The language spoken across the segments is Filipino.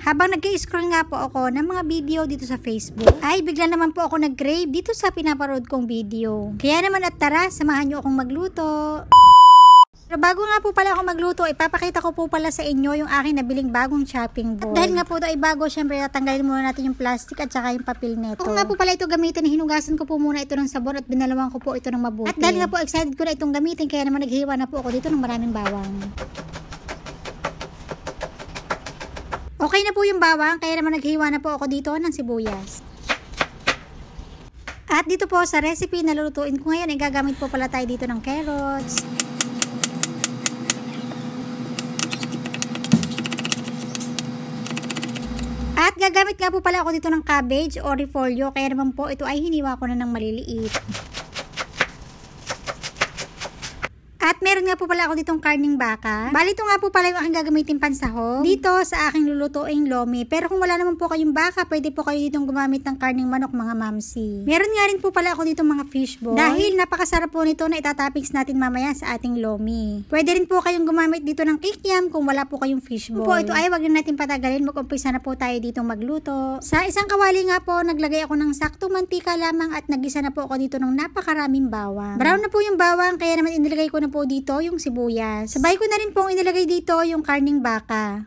Habang nag-scroll nga po ako ng mga video dito sa Facebook, ay bigla naman po ako nag-crave dito sa pinaparood kong video. Kaya naman at tara, samahan nyo akong magluto. Pero bago nga po pala ako magluto, ipapakita ko po pala sa inyo yung aking nabiling bagong chopping board. At dahil nga po ito ay bago, syempre tatanggalin muna natin yung plastic at saka yung papel neto. Kung nga po pala ito gamitin, hinugasan ko po muna ito ng sabon at binalawang ko po ito ng mabuti. At dahil nga po excited ko na itong gamitin, kaya naman naghiwa na po ako dito ng maraming bawang. Okay na po yung bawang, kaya naman naghiwa na po ako dito ng sibuyas. At dito po sa recipe na lulutuin ko ngayon, ay gagamit po pala tayo dito ng carrots. At gagamit nga po pala ako dito ng cabbage o repolyo, kaya naman po ito ay hiniwa ko na ng maliliit. At meron nga po pala ako ditong karning baka. Bali ito nga po pala yung aking gagamitin pansahog dito sa aking lulutuing lomi. Pero kung wala naman po kayong baka, pwede po kayo ditong gumamit ng karning manok, mga mamsi. Meron nga rin po pala ako ditong mga fishball. Dahil napakasarap po nito na itatoppings natin mamaya sa ating lomi. Pwede rin po kayong gumamit dito ng kikiam kung wala po kayong fishball. Po ito ay wag na natin patagalin, mag-umpisa na po tayo ditong magluto. Sa isang kawali nga po, naglagay ako ng saktong mantika lamang at nagisa na po ako dito ng napakaraming bawang. Brown na po yung bawang, kaya naman inilagay ko na po dito yung sibuyas. Sabay ko na rin pong inilagay dito yung karning baka.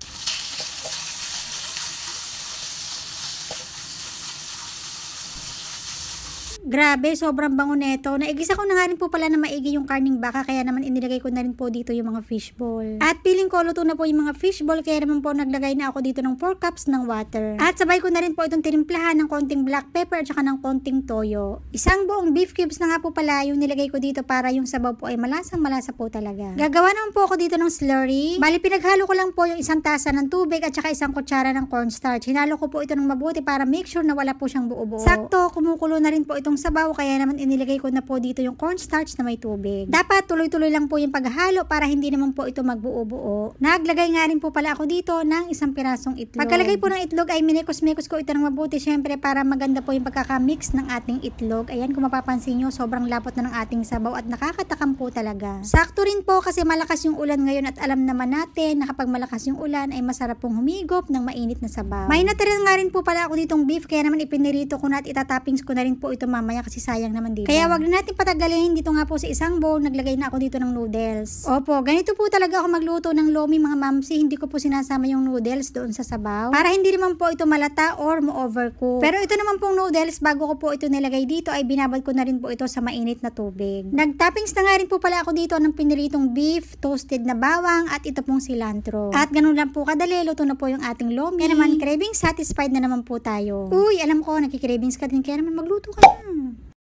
Grabe, sobrang bango neto. Naigisa ko na nga rin po pala na maigi yung karning baka, kaya naman inilagay ko na rin po dito yung mga fishball. At piling ko luto na po yung mga fishball, kaya naman po naglagay na ako dito ng 4 cups ng water. At sabay ko na rin po itong tinimplahan ng konting black pepper at saka ng konting toyo. Isang buong beef cubes na nga po pala yung nilagay ko dito para yung sabaw po ay malasang malasa po talaga. Gagawa naman po ako dito ng slurry. Bali pinaghalo ko lang po yung isang tasa ng tubig at saka isang kutsara ng cornstarch. Hinalo ko po ito ng mabuti para make sure na wala po siyang buo-buo. Sakto, kumukulo na rin po itong sabaw, kaya naman inilagay ko na po dito yung cornstarch na may tubig. Dapat tuloy-tuloy lang po yung paghahalo para hindi naman po ito magbuo-buo. Naglagay nga rin po pala ako dito ng isang pirasong itlog. Pagkalagay po ng itlog ay minekos-mekos ko ito ng mabuti, syempre para maganda po yung pagkakamix ng ating itlog. Ayan, kung mapapansin nyo, sobrang lapot na ng ating sabaw at nakakatakam po talaga. Sakto rin po kasi malakas yung ulan ngayon at alam naman natin na kapag malakas yung ulan ay masarap pong humigop ng mainit na sabaw. May natira nga rin po pala ako ditong beef, kaya naman ipinirito ko na at itatoppings ko na rin po ito mamaya kasi sayang naman dito. Kaya wag na natin patagalin. Dito nga po sa isang bowl, naglagay na ako dito ng noodles. Opo, ganito po talaga ako magluto ng lomi, mga mamsi. Hindi ko po sinasama yung noodles doon sa sabaw para hindi naman po ito malata or ma-overcook. Pero ito naman pong noodles, bago ko po ito nilagay dito ay binabad ko na rin po ito sa mainit na tubig. Nagtoppings na nga rin po pala ako dito ng piniritong beef, toasted na bawang at ito pong cilantro. At ganun lang po kadali, luto na po yung ating lomi. Kaya naman craving satisfied na naman po tayo. Uy, alam ko, nagki-cravings ka din, kaya naman magluto ka na.